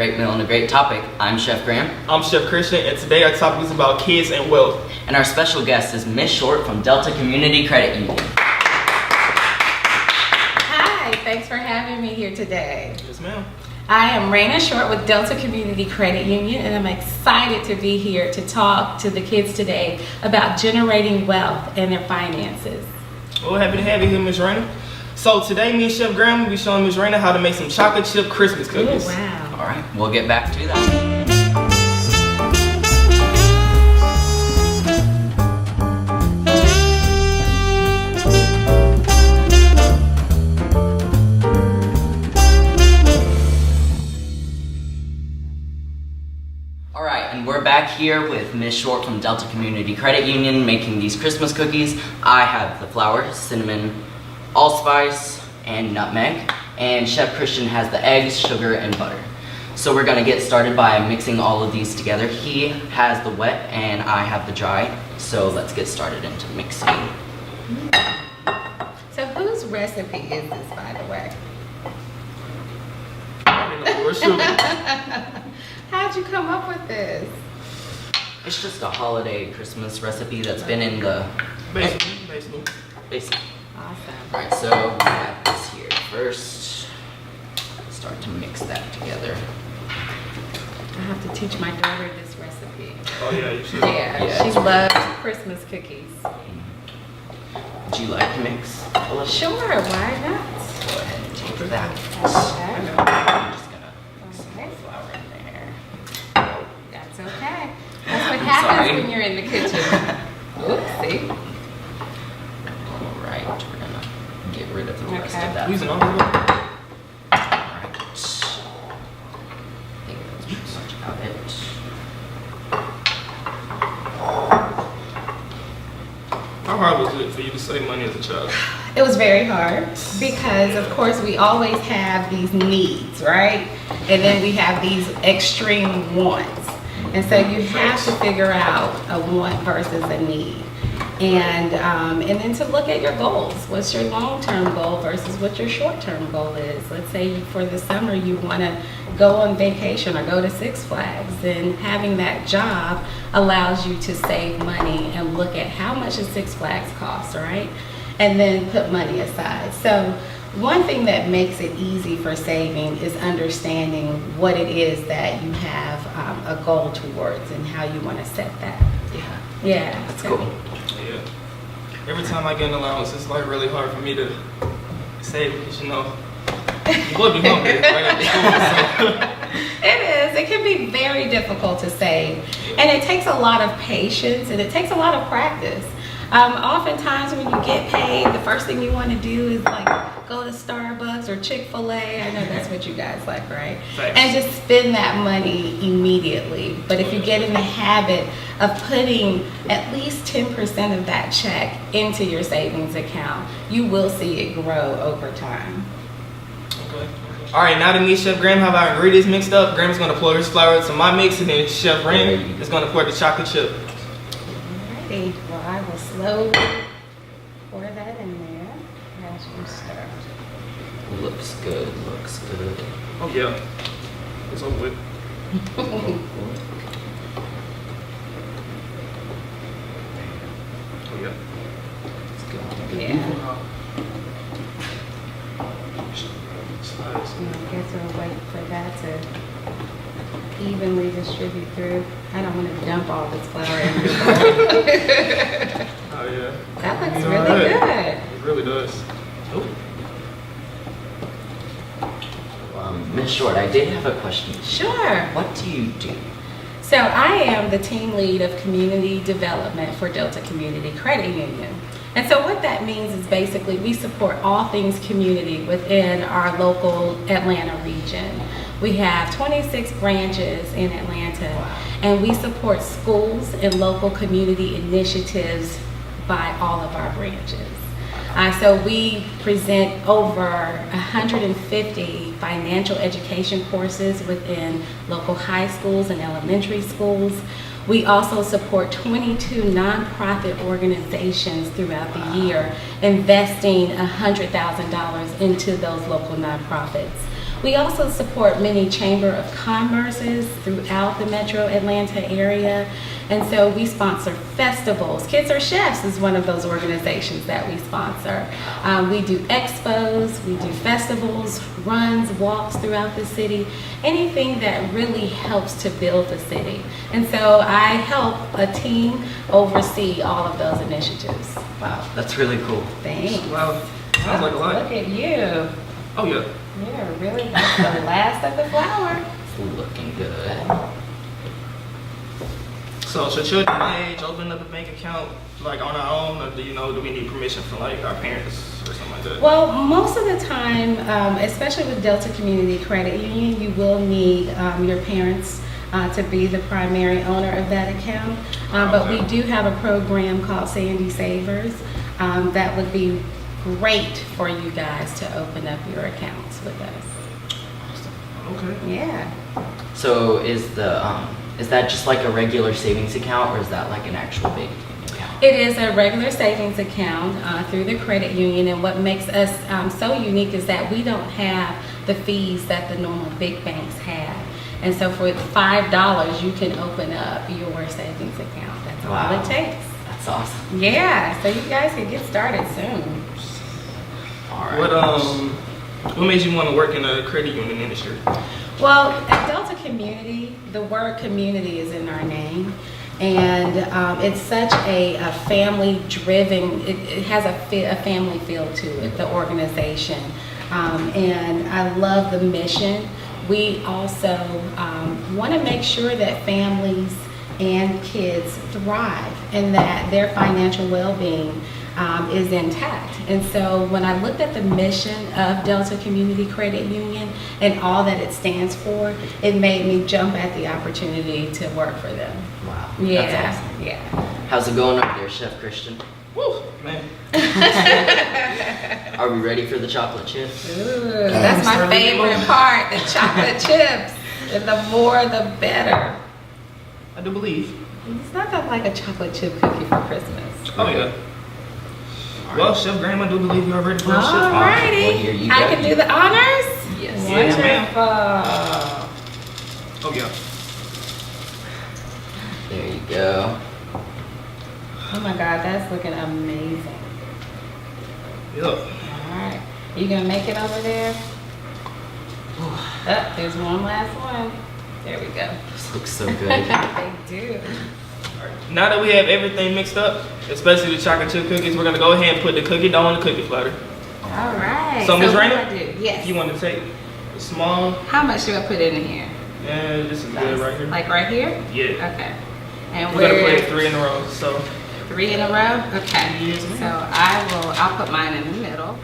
great meal and a great topic. I'm Chef Graham. I'm Chef Christian, and today our topic is about kids and wealth. And our special guest is Miss Short from Delta Community Credit Union. Hi, thanks for having me here today. Yes, ma'am. I am REINA Short with Delta Community Credit Union, and I'm excited to be here to talk to the kids today about generating wealth and their finances. Well, happy to have you here, Miss REINA. So today, me and Chef Graham will be showing Miss REINA how to make some chocolate chip Christmas cookies. Oh, wow. All right, we'll get back to that. We're back here with Miss Short from Delta Community Credit Union making these Christmas cookies. I have the flour, cinnamon, allspice, and nutmeg. And Chef Christian has the eggs, sugar, and butter. So we're gonna get started by mixing all of these together. He has the wet and I have the dry. So let's get started into mixing. So whose recipe is this, by the way? How'd you come up with this? It's just a holiday Christmas recipe that's been in the... Basically. Awesome. Alright, so we have this here. First, start to mix that together. I have to teach my daughter this recipe. Oh yeah, you should. Yeah, she loves Christmas cookies. Would you like to mix? Sure, why not? Go ahead and take that. Okay. I'm just gonna mix some more flour in there. That's okay. That's what I'm happens sorry. when you're in the kitchen. Oopsie. Alright, we're gonna get rid of the rest Okay. of that. Using all of them. Alright. I think that's pretty much about it. How hard was it for you to save money as a child? It was very hard because, of course, we always have these needs, right? And then we have these extreme wants. And so you have to figure out a want versus a need. And then to look at your goals. What's your long-term goal versus what your short-term goal is? Let's say for the summer you want to go on vacation or go to Six Flags. Then having that job allows you to save money and look at how much does Six Flags cost, right? And then put money aside. So one thing that makes it easy for saving is understanding what it is that you have a goal towards and how you want to set that. Yeah. That's cool. Yeah. Every time I get an allowance, it's like really hard for me to save because you would be hungry right after school. It is. It can be very difficult to save. And it takes a lot of patience and it takes a lot of practice. Oftentimes when you get paid, the first thing you want to do is like go to Starbucks or Chick-fil-A. I know that's what you guys like, right? Thanks. And just spend that money immediately. But if you get in the habit of putting at least 10% of that check into your savings account, you will see it grow over time. Okay. All right, now that me and Chef Graham have our ingredients mixed up, Graham's going to pour his flour into my mix, and then Chef REINA is going to pour the chocolate chip. Alrighty, well I will slowly pour that in there as you stir. Looks good, looks good. Oh yeah, it's over with. Oh yeah. Let's go. Yeah. I guess we'll wait for that to evenly distribute through. I don't want to dump all this flour in here. Oh yeah. That looks You know really what? good. It really does. Oh. Miss Short, I did have a question. Sure. What do you do? So I am the team lead of community development for Delta Community Credit Union. And so what that means is basically we support all things community within our local Atlanta region. We have 26 branches in Atlanta, and we support schools and local community initiatives by all of our branches. So we present over 150 financial education courses within local high schools and elementary schools. We also support 22 nonprofit organizations throughout the year, investing $100,000 into those local nonprofits. We also support many Chamber of Commerces throughout the Metro Atlanta area. And so we sponsor festivals. Kids Are Chefs is one of those organizations that we sponsor. We do expos, we do festivals, runs, walks throughout the city, anything that really helps to build the city. And so I help a team oversee all of those initiatives. Wow, that's really cool. Thanks. Wow, sounds like a lot. Look at you. Oh yeah. You're really that's the last of the flower. It's looking good. So should children my age open up a bank account like on our own, or do we need permission from like our parents or something like that? Well, most of the time, especially with Delta Community Credit Union, you will need your parents to be the primary owner of that account. But we do have a program called Sandy Savers that would be great for you guys to open up your accounts with us. Okay. Yeah. So is that just like a regular savings account, or is that like an actual big account? It is a regular savings account through the credit union, and what makes us so unique is that we don't have the fees that the normal big banks have. And so for $5, you can open up your savings account. That's all it takes. That's awesome. Yeah, so you guys can get started soon. All right. What made you want to work in the credit union industry? Well, at Delta Community, the word community is in our name. And it's such a family-driven, it has a family feel to it, the organization. And I love the mission. We also want to make sure that families and kids thrive and that their financial well-being is intact. And so when I looked at the mission of Delta Community Credit Union and all that it stands for, it made me jump at the opportunity to work for them. Wow. Yeah, That's awesome. yeah. How's it going over there, Chef Christian? Woo, man. Are we ready for the chocolate chips? Ooh, that's my favorite part, the chocolate chips. And the more, the better. I do believe. It's not that like a chocolate chip cookie for Christmas. Oh yeah. Well, Chef Graham, I do believe you are ready for the shift. Alrighty. Well, here you I go. can do the honors? Yes. Yes, ma'am. Wonderful. Oh yeah. There you go. Oh my God, that's looking amazing. Yep. Alright. You gonna make it over there? Oh, there's one last one. There we go. This looks so good. They do. Now that we have everything mixed up, especially the chocolate chip cookies, we're gonna go ahead and put the cookie dough on the cookie platter. Alright. So, Ms. what Raina, do I do? Yes. If you want to take a small, How much do I put in here? and this is good right here. Like right here? Yeah. Okay. And We're gonna we're put 3 in a row. So 3 in a row? Okay. Yes, ma'am. So I'll put mine in the middle.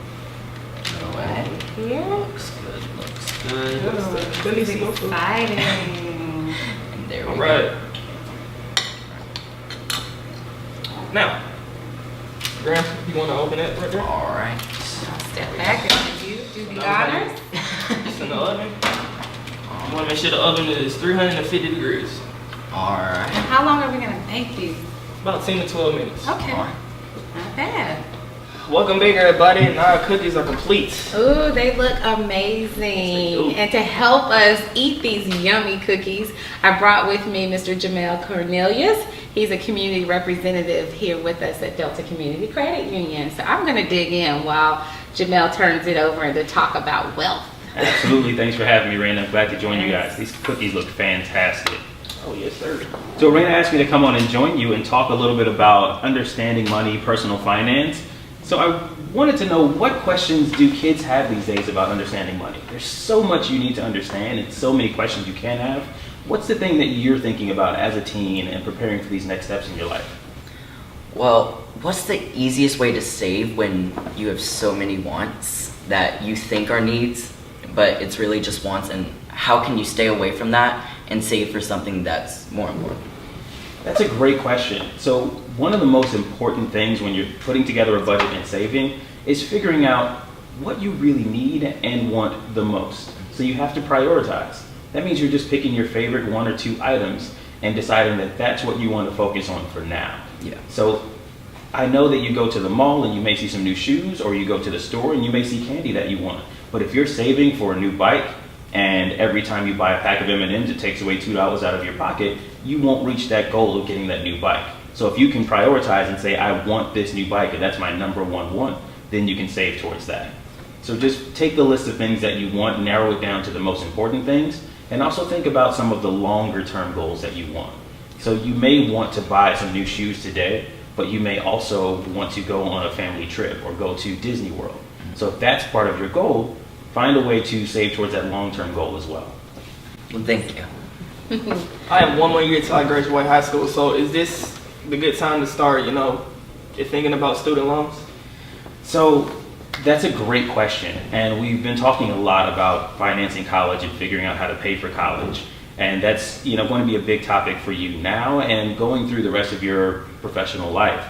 No way. Right here. Looks good. Looks good. Let me This see. is exciting. And there we all go. right. Now, Graham, you want to open it right there? All right. I'll step back and let you do the honors. It's in the oven. You want to make sure the oven is 350 degrees. All right. How long are we gonna bake these? About 10 to 12 minutes. Okay. All right. Not bad. Welcome back, everybody. Now our cookies are complete. Ooh, they look amazing. And to help us eat these yummy cookies, I brought with me Mr. JAMAL Cornelius. He's a community representative here with us at Delta Community Credit Union. So I'm gonna dig in while JAMAL turns it over and to talk about wealth. Absolutely. Thanks for having me, Raina. I'm glad to join you guys. These cookies look fantastic. Oh, yes, sir. So Raina asked me to come on and join you and talk a little bit about understanding money, personal finance. So I wanted to know, what questions do kids have these days about understanding money? There's so much you need to understand and so many questions you can have. What's the thing that you're thinking about as a teen and preparing for these next steps in your life? Well, what's the easiest way to save when you have so many wants that you think are needs, but it's really just wants? And how can you stay away from that and save for something that's more important? That's a great question. So one of the most important things when you're putting together a budget and saving is figuring out what you really need and want the most. So you have to prioritize. That means you're just picking your favorite 1 or 2 items and deciding that that's what you want to focus on for now. Yeah. So I know that you go to the mall and you may see some new shoes, or you go to the store and you may see candy that you want. But if you're saving for a new bike, and every time you buy a pack of M&Ms, it takes away $2 out of your pocket, you won't reach that goal of getting that new bike. So if you can prioritize and say, I want this new bike, and that's my number one want, then you can save towards that. So just take the list of things that you want, narrow it down to the most important things, and also think about some of the longer term goals that you want. So you may want to buy some new shoes today, but you may also want to go on a family trip or go to Disney World. So if that's part of your goal, find a way to save towards that long-term goal as well. Well, thank you. I have one more year till I graduate high school, so is this the good time to start, if thinking about student loans? So that's a great question. And we've been talking a lot about financing college and figuring out how to pay for college. And that's going to be a big topic for you now and going through the rest of your professional life.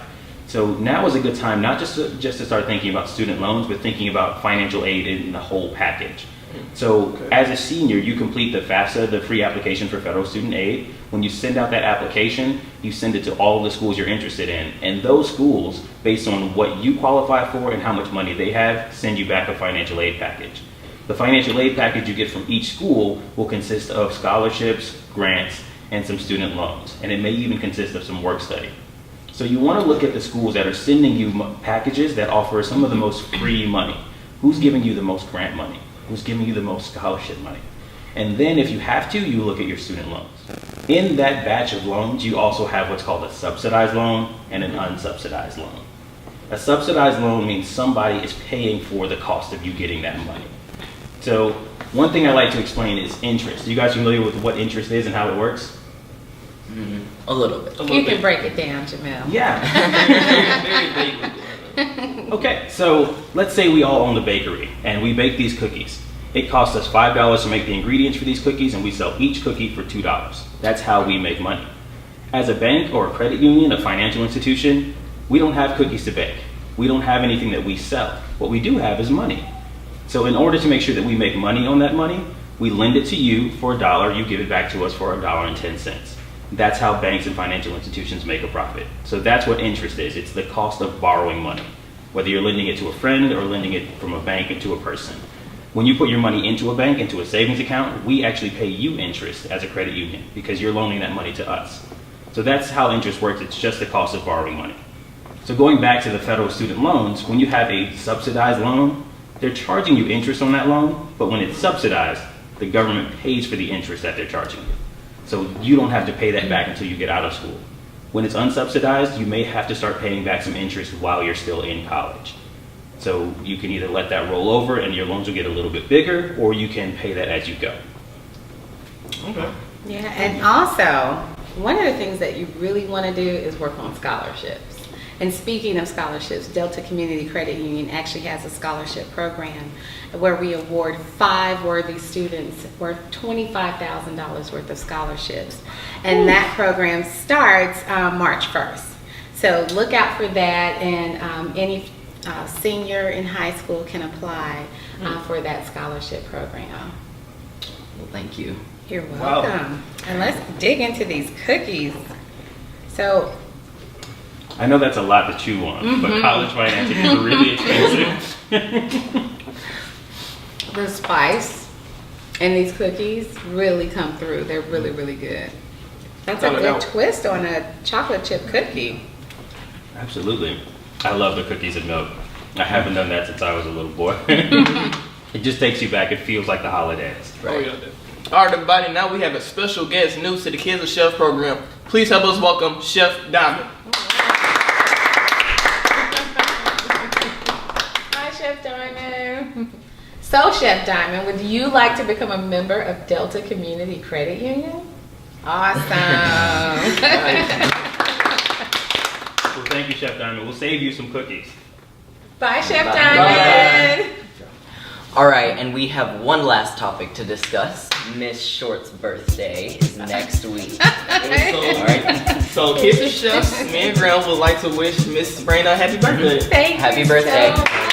So now is a good time not just to start thinking about student loans, but thinking about financial aid in the whole package. So as a senior, you complete the FAFSA, the free application for federal student aid. When you send out that application, you send it to all the schools you're interested in. And those schools, based on what you qualify for and how much money they have, send you back a financial aid package. The financial aid package you get from each school will consist of scholarships, grants, and some student loans. And it may even consist of some work study. So you want to look at the schools that are sending you packages that offer some of the most free money. Who's giving you the most grant money? Who's giving you the most scholarship money? And then if you have to, you look at your student loans. In that batch of loans, you also have what's called a subsidized loan and an unsubsidized loan. A subsidized loan means somebody is paying for the cost of you getting that money. So one thing I like to explain is interest. Are you guys familiar with what interest is and how it works? A little bit. You can break it down, Jamel. Yeah. Very vaguely. Okay, so let's say we all own a bakery and we bake these cookies. It costs us $5 to make the ingredients for these cookies, and we sell each cookie for $2. That's how we make money. As a bank or a credit union, a financial institution, we don't have cookies to bake. We don't have anything that we sell. What we do have is money. So in order to make sure that we make money on that money, we lend it to you for $1, you give it back to us for $1.10. That's how banks and financial institutions make a profit. So that's what interest is. It's the cost of borrowing money, whether you're lending it to a friend or lending it from a bank into a person. When you put your money into a bank, into a savings account, we actually pay you interest as a credit union because you're loaning that money to us. So that's how interest works. It's just the cost of borrowing money. So going back to the federal student loans, when you have a subsidized loan, they're charging you interest on that loan, but when it's subsidized, the government pays for the interest that they're charging you. So you don't have to pay that back until you get out of school. When it's unsubsidized, you may have to start paying back some interest while you're still in college. So you can either let that roll over and your loans will get a little bit bigger, or you can pay that as you go. Okay. Yeah, and also, one of the things that you really want to do is work on scholarships. And speaking of scholarships, Delta Community Credit Union actually has a scholarship program where we award 5 worthy students worth $25,000 worth of scholarships. And that program starts March 1st. So look out for that, and any senior in high school can apply for that scholarship program. Well, thank you. You're welcome. And let's dig into these cookies. So I know that's a lot to chew on, but college financing is really expensive. the spice in these cookies really come through. They're really, really good. That's a good twist on a chocolate chip cookie. Absolutely. I love the cookies and milk. I haven't done that since I was a little boy. It just takes you back. It feels like the holidays. Right. All right, everybody. Now we have a special guest new to the Kids of Chef program. Please help us welcome Chef Diamond. Hi, Chef Diamond. So, Chef Diamond, would you like to become a member of Delta Community Credit Union? Awesome. Well, thank you, Chef Diamond. We'll save you some cookies. Bye, Chef Diamond. All right, and we have one last topic to discuss. Miss Short's birthday is next week. So Kids of Chefs, me and Graham would like to wish Miss REINA a happy birthday. Thank Happy you birthday. so much.